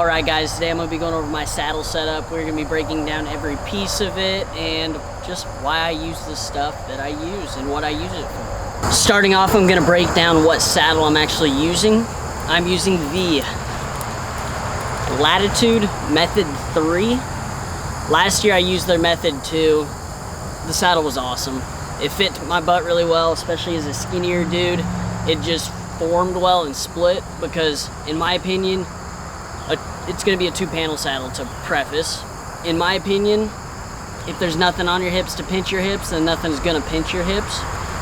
Alright guys, today I'm going to be going over my saddle setup. We're going to be breaking down every piece of it and just why I use the stuff that I use and what I use it for. Starting off, I'm going to break down what saddle I'm actually using. I'm using the Latitude Method 3. Last year I used their Method 2. The saddle was awesome. It fit my butt really well, especially as a skinnier dude. It just formed well and split because, in my opinion, it's going to be a 2-panel saddle to preface. In my opinion, if there's nothing on your hips to pinch your hips, then nothing's going to pinch your hips.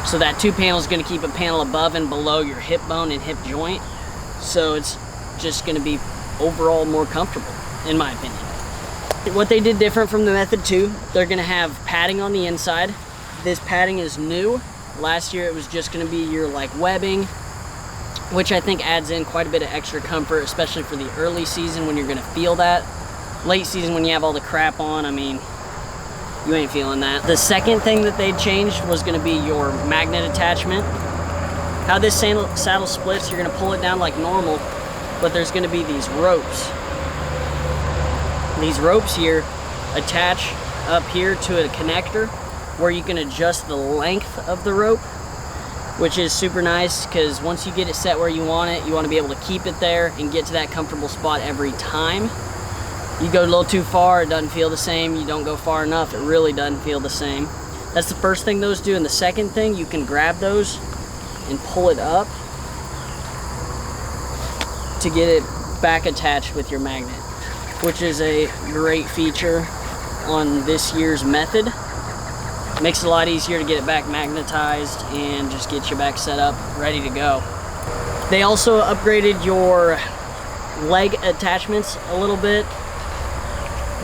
So that 2-panel is going to keep a panel above and below your hip bone and hip joint. So it's just going to be overall more comfortable, in my opinion. What they did different from the Method 2, they're going to have padding on the inside. This padding is new. Last year it was just going to be your webbing, which I think adds in quite a bit of extra comfort, especially for the early season when you're going to feel that. Late season when you have all the crap on, I mean, you ain't feeling that. The second thing that they changed was going to be your magnet attachment. How this saddle splits, you're going to pull it down like normal, but there's going to be these ropes. These ropes here attach up here to a connector where you can adjust the length of the rope, which is super nice because once you get it set where you want to be able to keep it there and get to that comfortable spot every time. You go a little too far, it doesn't feel the same. You don't go far enough, it really doesn't feel the same. That's the first thing those do. And the second thing, you can grab those and pull it up to get it back attached with your magnet, which is a great feature on this year's Method. Makes it a lot easier to get it back magnetized and just get you back set up, ready to go. They also upgraded your leg attachments a little bit.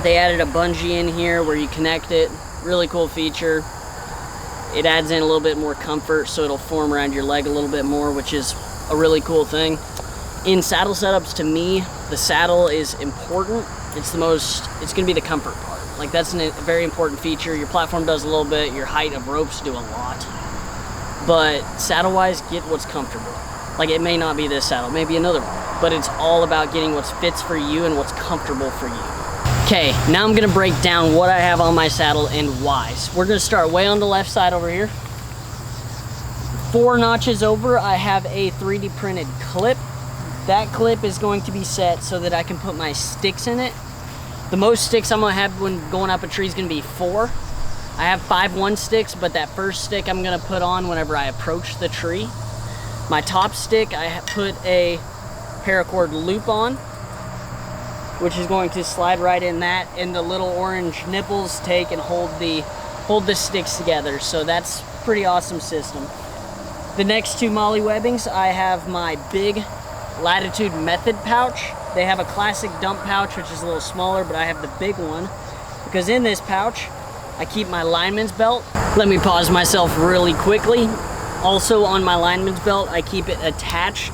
They added a bungee in here where you connect it. Really cool feature. It adds in a little bit more comfort, so it'll form around your leg a little bit more, which is a really cool thing. In saddle setups, to me, the saddle is important. It's gonna be the comfort part. That's a very important feature. Your platform does a little bit, your height of ropes do a lot. But saddle-wise, get what's comfortable. It may not be this saddle, maybe another one. But it's all about getting what fits for you and what's comfortable for you. Okay, now I'm gonna break down what I have on my saddle and why. So we're gonna start way on the left side over here. 4 notches over, I have a 3D printed clip. That clip is going to be set so that I can put my sticks in it. The most sticks I'm gonna have when going up a tree is gonna be 4. I have 5 sticks, but that first stick I'm gonna put on whenever I approach the tree. My top stick, I put a paracord loop on, which is going to slide right in that, and the little orange nipples take and hold the sticks together. So that's a pretty awesome system. The next 2 molly webbings, I have my big Latitude Method pouch. They have a classic dump pouch, which is a little smaller, but I have the big one because in this pouch I keep my lineman's belt. Let me pause myself really quickly. Also on my lineman's belt, I keep it attached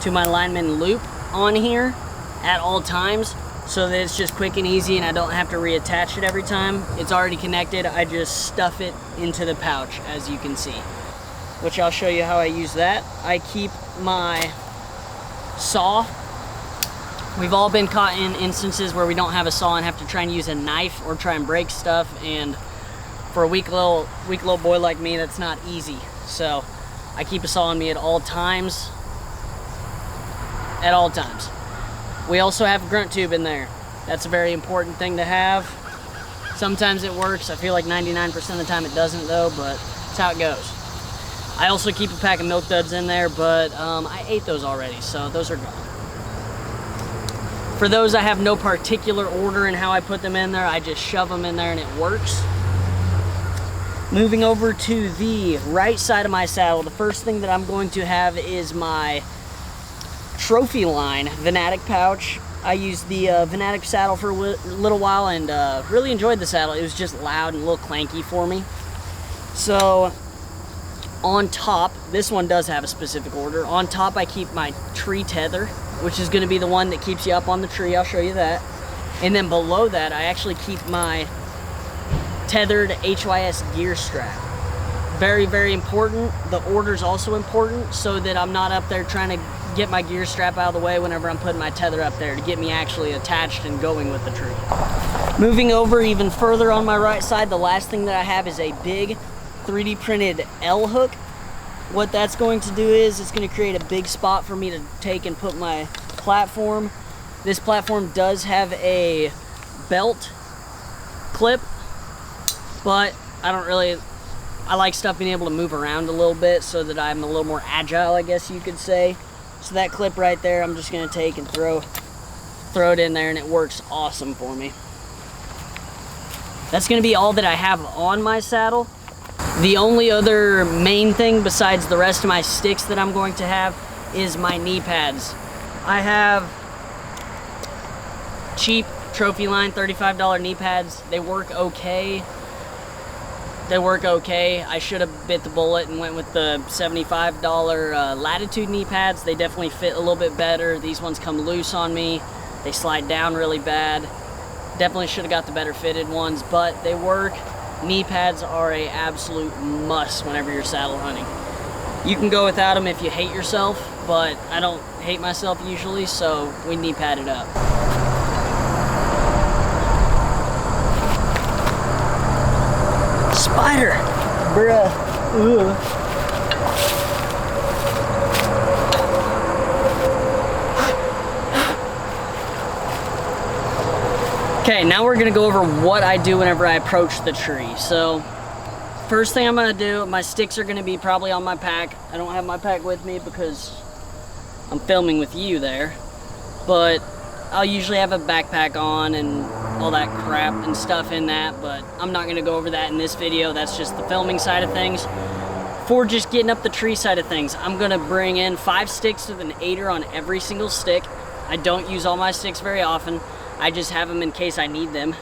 to my lineman loop on here at all times so that it's just quick and easy and I don't have to reattach it every time. It's already connected. I just stuff it into the pouch, as you can see, which I'll show you how I use that. I keep my saw. We've all been caught in instances where we don't have a saw and have to try and use a knife or try and break stuff, and for a weak little boy like me, that's not easy. So I keep a saw on me at all times. At all times. We also have a grunt tube in there. That's a very important thing to have. Sometimes it works. I feel like 99% of the time it doesn't though, but that's how it goes. I also keep a pack of milk duds in there, but I ate those already, so those are gone. For those, I have no particular order in how I put them in there. I just shove them in there and it works. Moving over to the right side of my saddle, the first thing that I'm going to have is my Trophyline Venatic pouch. I used the Venatic saddle for a little while and really enjoyed the saddle. It was just loud and a little clanky for me. So on top, this one does have a specific order. On top, I keep my tree tether, which is going to be the one that keeps you up on the tree. I'll show you that. And then below that, I actually keep my Tethrd HYS gear strap. Very, very important. The order's also important so that I'm not up there trying to get my gear strap out of the way whenever I'm putting my tether up there to get me actually attached and going with the tree. Moving over even further on my right side, the last thing that I have is a big 3D printed L hook. What that's going to do is it's going to create a big spot for me to take and put my platform. This platform does have a belt clip, but I like stuff being able to move around a little bit so that I'm a little more agile, I guess you could say. So that clip right there, I'm just going to take and throw it in there, and it works awesome for me. That's going to be all that I have on my saddle. The only other main thing besides the rest of my sticks that I'm going to have is my knee pads. I have cheap Trophyline $35 knee pads. They work okay. I should have bit the bullet and went with the $75 Latitude knee pads. They definitely fit a little bit better. These ones come loose on me. They slide down really bad. Definitely should have got the better fitted ones, but they work. Knee pads are an absolute must whenever you're saddle hunting. You can go without them if you hate yourself, but I don't hate myself usually, so we knee pad it up. Spider! Bruh. Ugh. Okay, now we're gonna go over what I do whenever I approach the tree. So, first thing I'm gonna do, my sticks are gonna be probably on my pack. I don't have my pack with me because I'm filming with you there. But I'll usually have a backpack on and all that crap and stuff in that, but I'm not gonna go over that in this video. That's just the filming side of things. For just getting up the tree side of things, I'm gonna bring in 5 sticks with an aider on every single stick. I don't use all my sticks very often. I just have them in case I need them.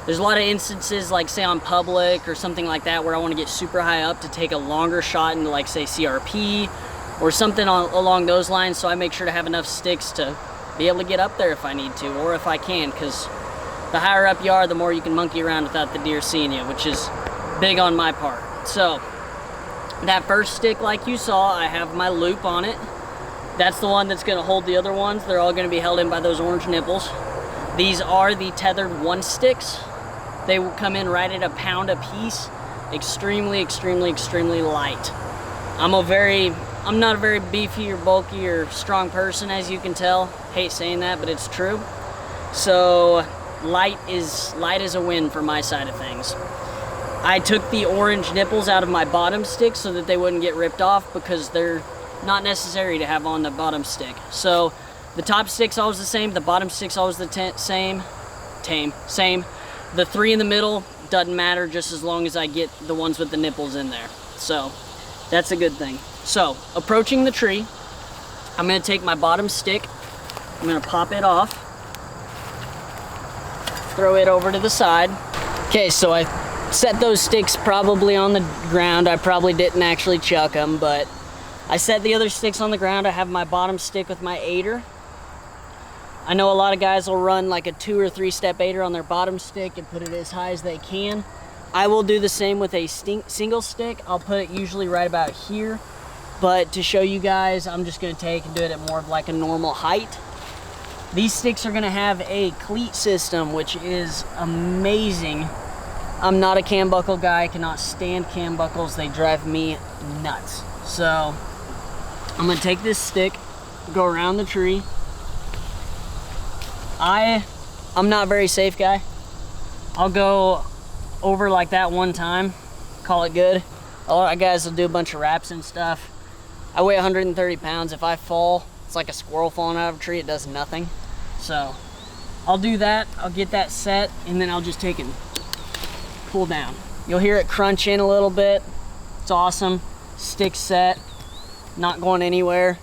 There's a lot of instances, like say on public or something like that, where I want to get super high up to take a longer shot into, like say CRP or something along those lines, so I make sure to have enough sticks to be able to get up there if I need to, or if I can, because the higher up you are, the more you can monkey around without the deer seeing you, which is big on my part. So that first stick, like you saw, I have my loop on it. That's the one that's going to hold the other ones. They're all going to be held in by those orange nipples. These are the Tethrd 1 sticks. They will come in right at a pound a piece. Extremely, extremely, extremely light. I'm not a very beefy or bulky or strong person, as you can tell. Hate saying that, but it's true. So light is a win for my side of things. I took the orange nipples out of my bottom stick so that they wouldn't get ripped off, because they're not necessary to have on the bottom stick. So the top stick's always the same, the bottom stick's always the same. The 3 in the middle doesn't matter, just as long as I get the ones with the nipples in there. So that's a good thing. So approaching the tree, I'm going to take my bottom stick, I'm going to pop it off, throw it over to the side. Okay, so I set those sticks probably on the ground. I probably didn't actually chuck them, but I set the other sticks on the ground. I have my bottom stick with my aider. I know a lot of guys will run like a 2 or 3 step aider on their bottom stick and put it as high as they can. I will do the same with a single stick. I'll put it usually right about here, but to show you guys, I'm just going to take and do it at more of like a normal height. These sticks are going to have a cleat system, which is amazing. I'm not a cam buckle guy. I cannot stand cam buckles. They drive me nuts. So I'm going to take this stick, go around the tree. I'm not a very safe guy. I'll go over like that one time, call it good. A lot of guys will do a bunch of wraps and stuff. I weigh 130 pounds. If I fall, it's like a squirrel falling out of a tree. It does nothing. So I'll do that. I'll get that set, and then I'll just take and pull down. You'll hear it crunch in a little bit. It's awesome. Stick set, not going anywhere.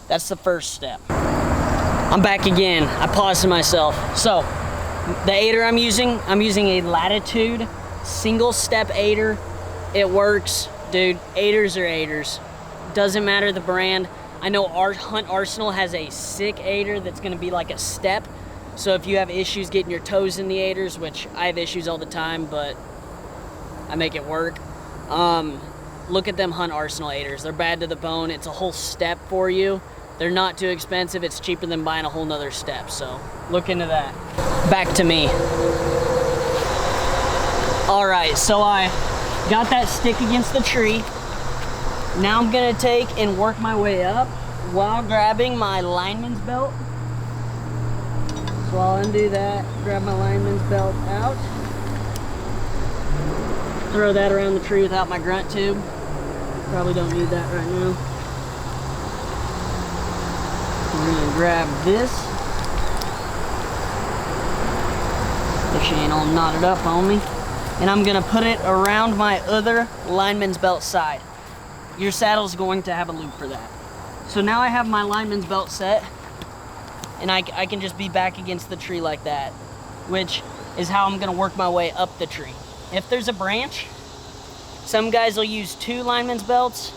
That's the first step. I'm back again. I paused to myself. So the aider I'm using a Latitude single step aider. It works, dude. Aiders are aiders. Doesn't matter the brand. I know Hunt Arsenal has a sick aider that's gonna be like a step. So if you have issues getting your toes in the aiders, which I have issues all the time, but I make it work. Look at them Hunt Arsenal aiders. They're bad to the bone. It's a whole step for you. They're not too expensive. It's cheaper than buying a whole nother step, so look into that. Back to me. All right, so I got that stick against the tree. Now I'm gonna take and work my way up while grabbing my lineman's belt. So I'll undo that, grab my lineman's belt out. Throw that around the tree without my grunt tube. Probably don't need that right now. I'm gonna grab this. The chain all knotted up on me. And I'm gonna put it around my other lineman's belt side. Your saddle's going to have a loop for that. So now I have my lineman's belt set, and I can just be back against the tree like that, which is how I'm gonna work my way up the tree. If there's a branch, some guys will use 2 lineman's belts.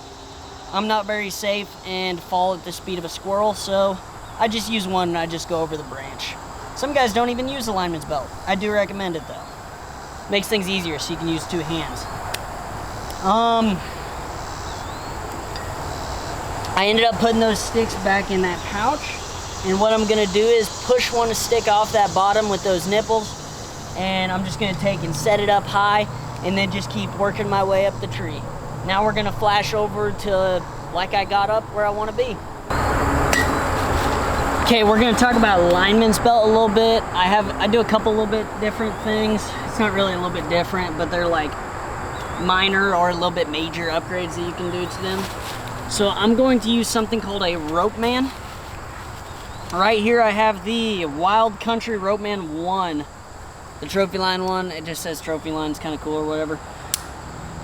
I'm not very safe and fall at the speed of a squirrel, so I just use one and I just go over the branch. Some guys don't even use a lineman's belt. I do recommend it though. Makes things easier so you can use 2 hands. I ended up putting those sticks back in that pouch, and what I'm gonna do is push one stick off that bottom with those nipples, and I'm just gonna take and set it up high and then just keep working my way up the tree. Now we're gonna flash over to like I got up where I wanna be. Okay, we're gonna talk about lineman's belt a little bit. I do a couple little bit different things. It's not really a little bit different, but they're like minor or a little bit major upgrades that you can do to them. So I'm going to use something called a Ropeman. Right here I have the Wild Country Ropeman 1. The Trophyline one, it just says Trophyline, it's kind of cool or whatever.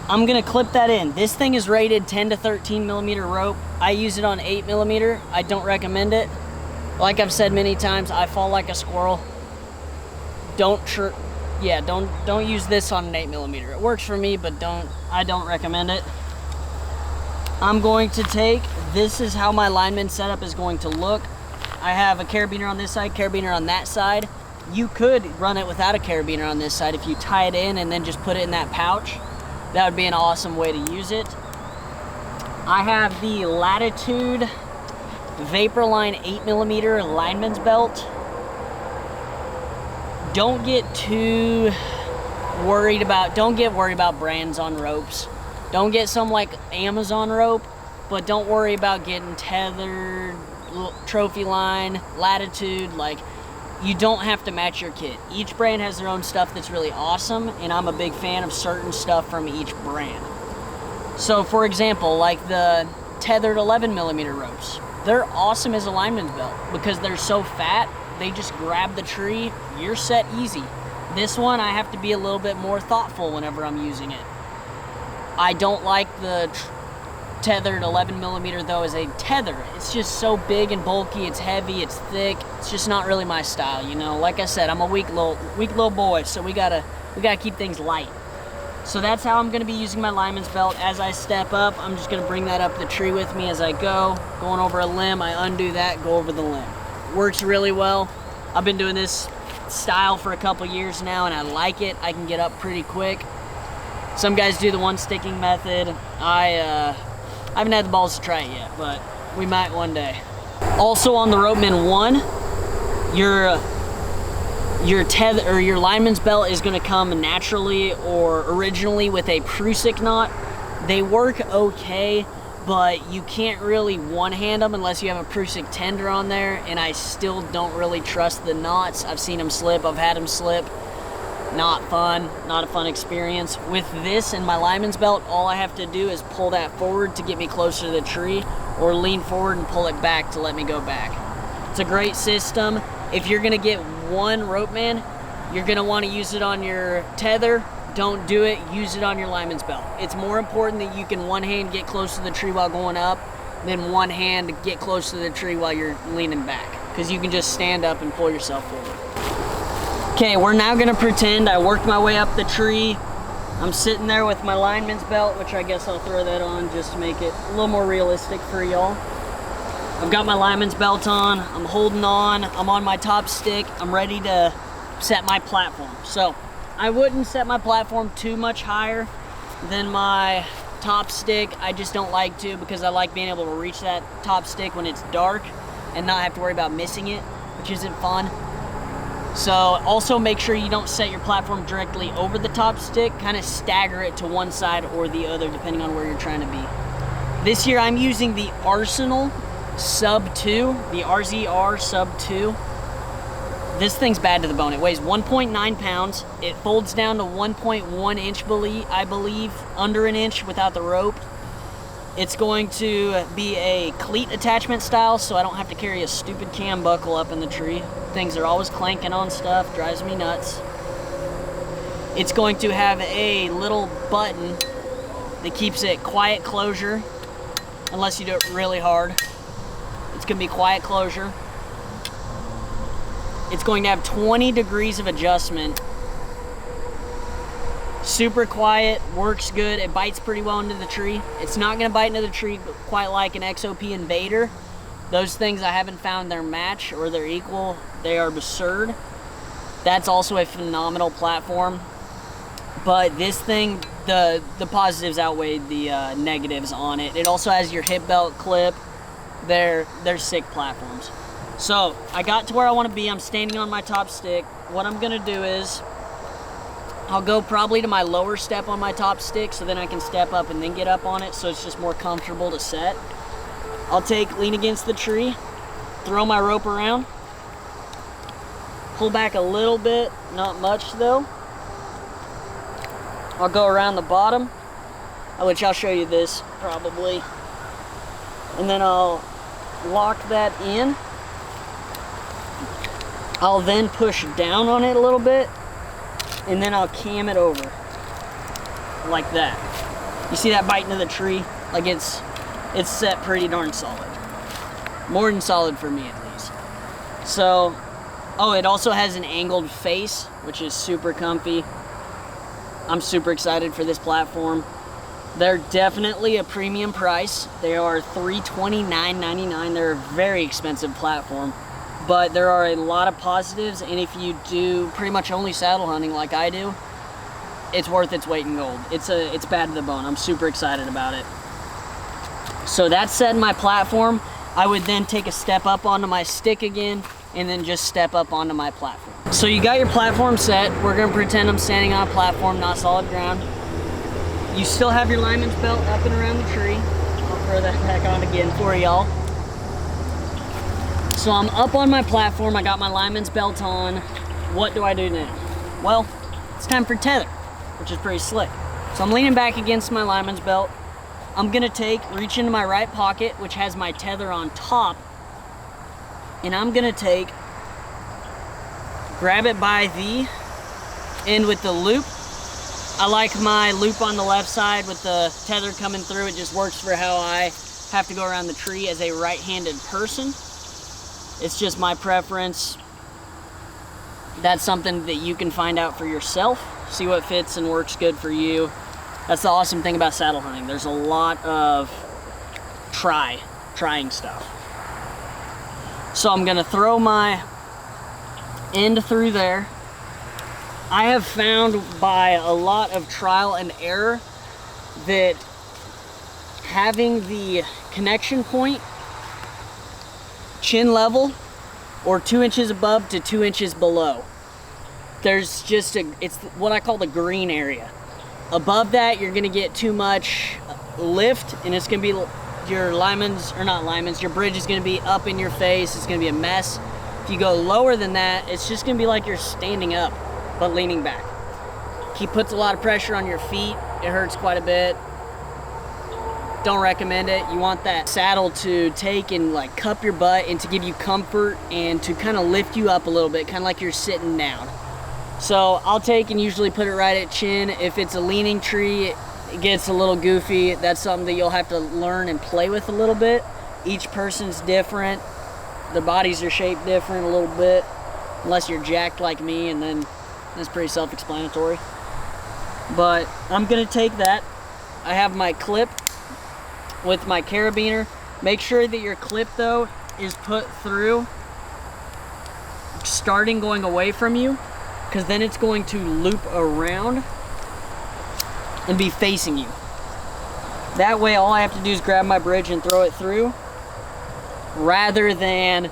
I'm gonna clip that in. This thing is rated 10 to 13 millimeter rope. I use it on 8 millimeter. I don't recommend it. Like I've said many times, I fall like a squirrel. Don't use this on an 8 millimeter. It works for me, but I don't recommend it. I'm going to take, this is how my lineman setup is going to look. I have a carabiner on this side, carabiner on that side. You could run it without a carabiner on this side if you tie it in and then just put it in that pouch. That would be an awesome way to use it. I have the Latitude Vaporline 8 millimeter lineman's belt. Don't get worried about brands on ropes. Don't get some like Amazon rope, but don't worry about getting Tethrd, Trophyline, Latitude. Like, you don't have to match your kit. Each brand has their own stuff that's really awesome, and I'm a big fan of certain stuff from each brand. So for example, like the Tethrd 11 millimeter ropes, they're awesome as a lineman's belt because they're so fat, they just grab the tree, you're set easy. This one, I have to be a little bit more thoughtful whenever I'm using it. I don't like the Tethrd 11 millimeter though as a tether. It's just so big and bulky, it's heavy, it's thick. It's just not really my style, you know. Like I said, I'm a weak little boy, so we gotta keep things light. So that's how I'm gonna be using my lineman's belt. As I step up, I'm just gonna bring that up the tree with me as I go. Going over a limb, I undo that, go over the limb. Works really well. I've been doing this style for a couple years now and I like it. I can get up pretty quick. Some guys do the one sticking method. I haven't had the balls to try it yet, but we might one day. Also on the Ropeman 1, your tether or your lineman's belt is going to come naturally or originally with a Prusik knot. They work okay, but you can't really one-hand them unless you have a Prusik tender on there, and I still don't really trust the knots. I've seen them slip, I've had them slip. Not fun, not a fun experience. With this and my lineman's belt, all I have to do is pull that forward to get me closer to the tree, or lean forward and pull it back to let me go back. It's a great system. If you're gonna get one Ropeman, you're gonna wanna use it on your tether. Don't do it, use it on your lineman's belt. It's more important that you can one hand get close to the tree while going up than one hand get close to the tree while you're leaning back, because you can just stand up and pull yourself forward. Okay, we're now gonna pretend I worked my way up the tree. I'm sitting there with my lineman's belt, which I guess I'll throw that on just to make it a little more realistic for y'all. I've got my lineman's belt on, I'm holding on, I'm on my top stick, I'm ready to set my platform. So, I wouldn't set my platform too much higher than my top stick. I just don't like to, because I like being able to reach that top stick when it's dark and not have to worry about missing it, which isn't fun. So also make sure you don't set your platform directly over the top stick. Kind of stagger it to one side or the other depending on where you're trying to be. This year I'm using the Arsenal Sub 2, the RZR Sub 2. This thing's bad to the bone. It weighs 1.9 pounds. It folds down to 1.1 inch, I believe, under an inch without the rope. It's going to be a cleat attachment style, so I don't have to carry a stupid cam buckle up in the tree. Things are always clanking on stuff, drives me nuts. It's going to have a little button that keeps it quiet closure, unless you do it really hard. It's going to be quiet closure. It's going to have 20 degrees of adjustment. Super quiet, works good. It bites pretty well into the tree. It's not going to bite into the tree quite like an XOP Invader. Those things I haven't found their match or their equal. They are absurd. That's also a phenomenal platform. But this thing, the positives outweigh the negatives on it. It also has your hip belt clip. They're sick platforms. So I got to where I want to be. I'm standing on my top stick. What I'm gonna do is I'll go probably to my lower step on my top stick, so then I can step up and then get up on it, so it's just more comfortable to set. I'll lean against the tree, throw my rope around, pull back a little bit, not much though. I'll go around the bottom, which I'll show you this probably, and then I'll lock that in. I'll then push down on it a little bit, and then I'll cam it over like that. You see that bite into the tree? Like it's set pretty darn solid. More than solid for me at least. So, oh, it also has an angled face, which is super comfy. I'm super excited for this platform. They're definitely a premium price. They are $329.99. They're a very expensive platform. But there are a lot of positives, and if you do pretty much only saddle hunting like I do, it's worth its weight in gold. It's bad to the bone. I'm super excited about it. So that's set in my platform. I would then take a step up onto my stick again, and then just step up onto my platform. So you got your platform set. We're gonna pretend I'm standing on a platform, not solid ground. You still have your lineman's belt up and around the tree. I'll throw that back on again for y'all. So I'm up on my platform, I got my lineman's belt on. What do I do now? Well, it's time for tether, which is pretty slick. So I'm leaning back against my lineman's belt. I'm gonna reach into my right pocket, which has my tether on top, and I'm gonna grab it by the end with the loop. I like my loop on the left side with the tether coming through. It just works for how I have to go around the tree as a right-handed person. It's just my preference. That's something that you can find out for yourself. See what fits and works good for you. That's the awesome thing about saddle hunting. There's a lot of trying stuff. So I'm gonna throw my end through there. I have found by a lot of trial and error that having the connection point chin level or 2 inches above to 2 inches below, there's just it's what I call the green area. Above that, you're gonna get too much lift, and it's gonna be your your bridge is gonna be up in your face. It's gonna be a mess. If you go lower than that, it's just gonna be like you're standing up but leaning back. Puts a lot of pressure on your feet. It hurts quite a bit. Don't recommend it. You want that saddle to take and like cup your butt and to give you comfort and to kind of lift you up a little bit, kind of like you're sitting down. So I'll take and usually put it right at chin. If it's a leaning tree, it gets a little goofy. That's something that you'll have to learn and play with a little bit. Each person's different. Their bodies are shaped different a little bit, unless you're jacked like me, and then that's pretty self-explanatory. But I'm gonna take that. I have my clip with my carabiner. Make sure that your clip though is put through starting going away from you, because then it's going to loop around and be facing you. That way all I have to do is grab my bridge and throw it through, rather than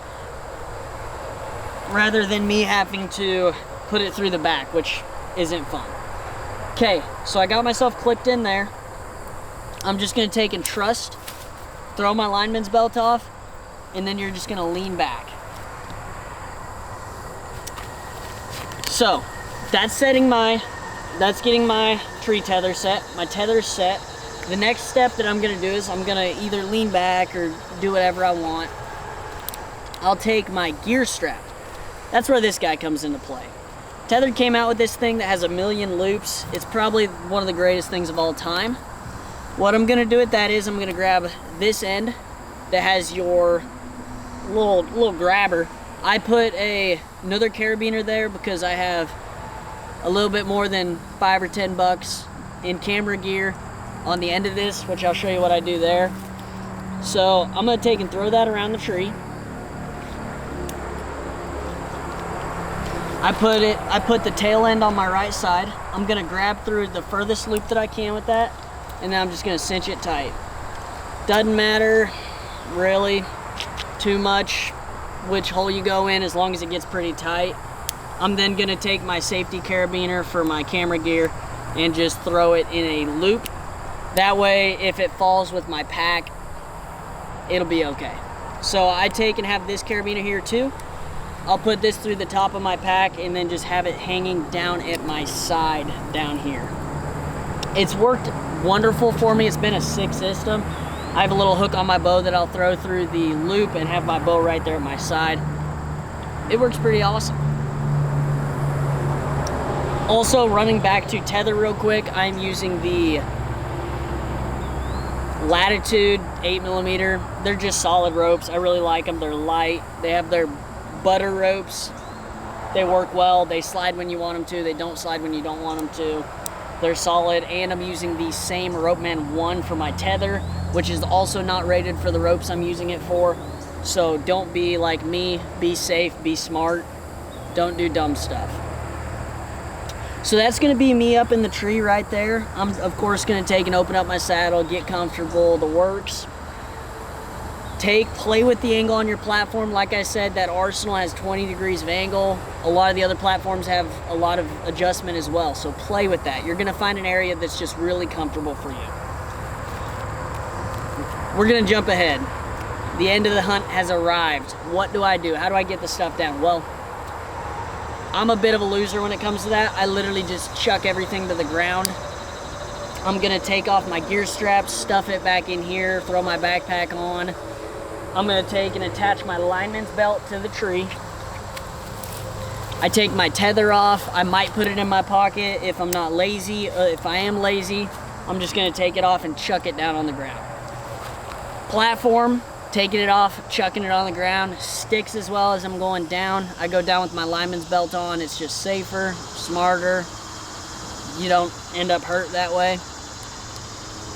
me having to put it through the back, which isn't fun. Okay, so I got myself clipped in there. I'm just gonna take and trust, throw my lineman's belt off, and then you're just gonna lean back. So that's getting my tree tether set. My tether's set. The next step that I'm gonna do is I'm gonna either lean back or do whatever I want. I'll take my gear strap. That's where this guy comes into play. Tethrd came out with this thing that has 1,000,000 loops. It's probably one of the greatest things of all time. What I'm gonna do with that is I'm gonna grab this end that has your little grabber. I put another carabiner there because I have a little bit more than $5 or $10 in camera gear on the end of this, which I'll show you what I do there. So I'm gonna take and throw that around the tree. I put the tail end on my right side. I'm gonna grab through the furthest loop that I can with that, and then I'm just gonna cinch it tight. Doesn't matter really too much which hole you go in, as long as it gets pretty tight. I'm then gonna take my safety carabiner for my camera gear and just throw it in a loop. That way, if it falls with my pack, it'll be okay. So I take and have this carabiner here too. I'll put this through the top of my pack and then just have it hanging down at my side down here. It's worked wonderful for me. It's been a sick system. I have a little hook on my bow that I'll throw through the loop and have my bow right there at my side. It works pretty awesome. Also, running back to tether real quick, I'm using the Latitude 8mm. They're just solid ropes. I really like them. They're light. They have their butter ropes. They work well. They slide when you want them to. They don't slide when you don't want them to. They're solid. And I'm using the same Ropeman 1 for my tether, which is also not rated for the ropes I'm using it for. So don't be like me. Be safe. Be smart. Don't do dumb stuff. So that's going to be me up in the tree right there. I'm of course going to take and open up my saddle, get comfortable, the works. Play with the angle on your platform. Like I said, that Arsenal has 20 degrees of angle. A lot of the other platforms have a lot of adjustment as well. So play with that. You're going to find an area that's just really comfortable for you. We're going to jump ahead. The end of the hunt has arrived. What do I do? How do I get the stuff down? Well, I'm a bit of a loser when it comes to that. I literally just chuck everything to the ground. I'm gonna take off my gear straps, stuff it back in here, throw my backpack on. I'm gonna take and attach my lineman's belt to the tree. I take my tether off. I might put it in my pocket if I'm not lazy. If I am lazy, I'm just gonna take it off and chuck it down on the ground. Platform, taking it off, chucking it on the ground. Sticks as well as I'm going down. I go down with my lineman's belt on. It's just safer, smarter. You don't end up hurt that way.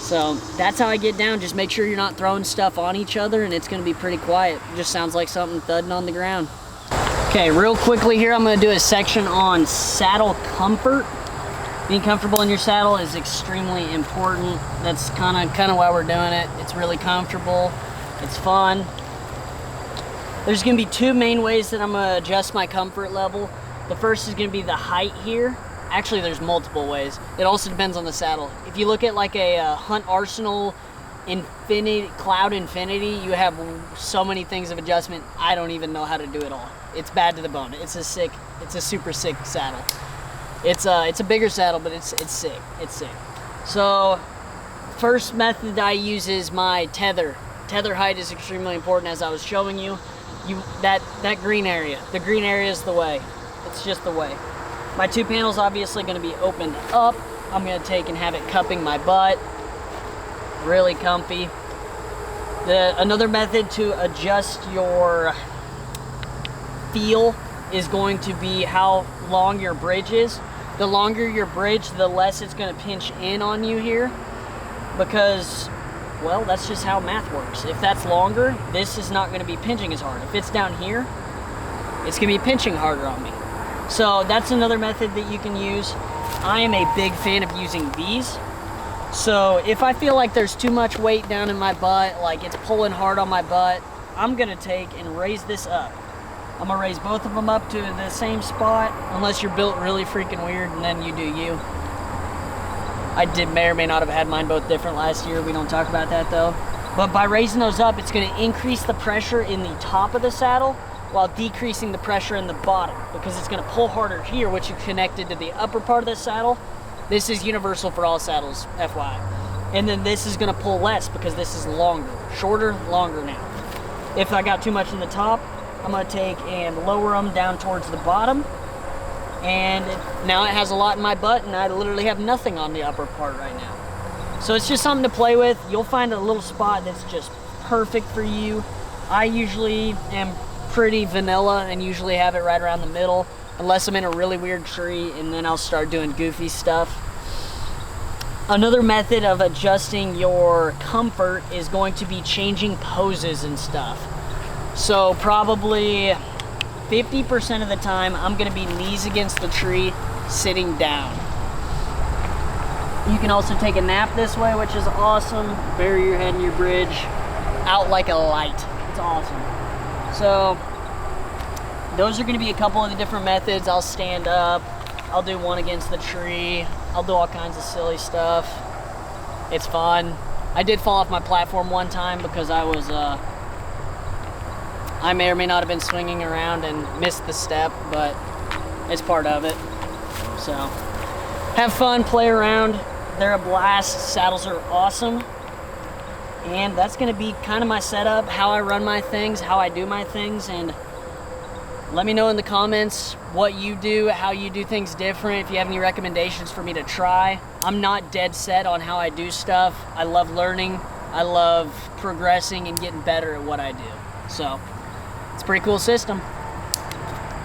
So that's how I get down. Just make sure you're not throwing stuff on each other, and it's gonna be pretty quiet. It just sounds like something thudding on the ground. Okay, real quickly here, I'm gonna do a section on saddle comfort. Being comfortable in your saddle is extremely important. That's kind of why we're doing it. It's really comfortable. It's fun. There's gonna be two main ways that I'm gonna adjust my comfort level. The first is gonna be the height here. Actually, there's multiple ways. It also depends on the saddle. If you look at like a Hunt Arsenal Cloud Infinity, you have so many things of adjustment. I don't even know how to do it all. It's bad to the bone. It's a super sick saddle. It's a bigger saddle, but it's sick. It's sick. So, first method I use is my tether. Tether height is extremely important, as I was showing you. That green area. The green area is the way. It's just the way. My two panels obviously going to be opened up. I'm going to take and have it cupping my butt. Really comfy. Another method to adjust your feel is going to be how long your bridge is. The longer your bridge, the less it's going to pinch in on you here, because, well, that's just how math works. If that's longer, this is not going to be pinching as hard. If it's down here, it's going to be pinching harder on me. So that's another method that you can use. I am a big fan of using these. So if I feel like there's too much weight down in my butt, like it's pulling hard on my butt, I'm gonna take and raise this up. I'm gonna raise both of them up to the same spot, unless you're built really freaking weird, and then you do you. I may or may not have had mine both different last year. We don't talk about that though. But by raising those up, it's gonna increase the pressure in the top of the saddle while decreasing the pressure in the bottom, because it's gonna pull harder here, which is connected to the upper part of the saddle. This is universal for all saddles, FYI. And then this is gonna pull less because this is longer. Shorter, longer now. If I got too much in the top, I'm gonna take and lower them down towards the bottom. And now it has a lot in my butt, and I literally have nothing on the upper part right now. So it's just something to play with. You'll find a little spot that's just perfect for you. I usually am pretty vanilla and usually have it right around the middle, unless I'm in a really weird tree, and then I'll start doing goofy stuff. Another method of adjusting your comfort is going to be changing poses and stuff. So probably 50% of the time, I'm gonna be knees against the tree, sitting down. You can also take a nap this way, which is awesome. Bury your head in your bridge, out like a light. It's awesome. So those are gonna be a couple of the different methods. I'll stand up, I'll do one against the tree, I'll do all kinds of silly stuff. It's fun. I did fall off my platform one time because I may or may not have been swinging around and missed the step, but it's part of it. So have fun, play around. They're a blast. Saddles are awesome. And that's gonna be kind of my setup, how I run my things, how I do my things. And let me know in the comments what you do, how you do things different, if you have any recommendations for me to try. I'm not dead set on how I do stuff. I love learning. I love progressing and getting better at what I do. So it's a pretty cool system.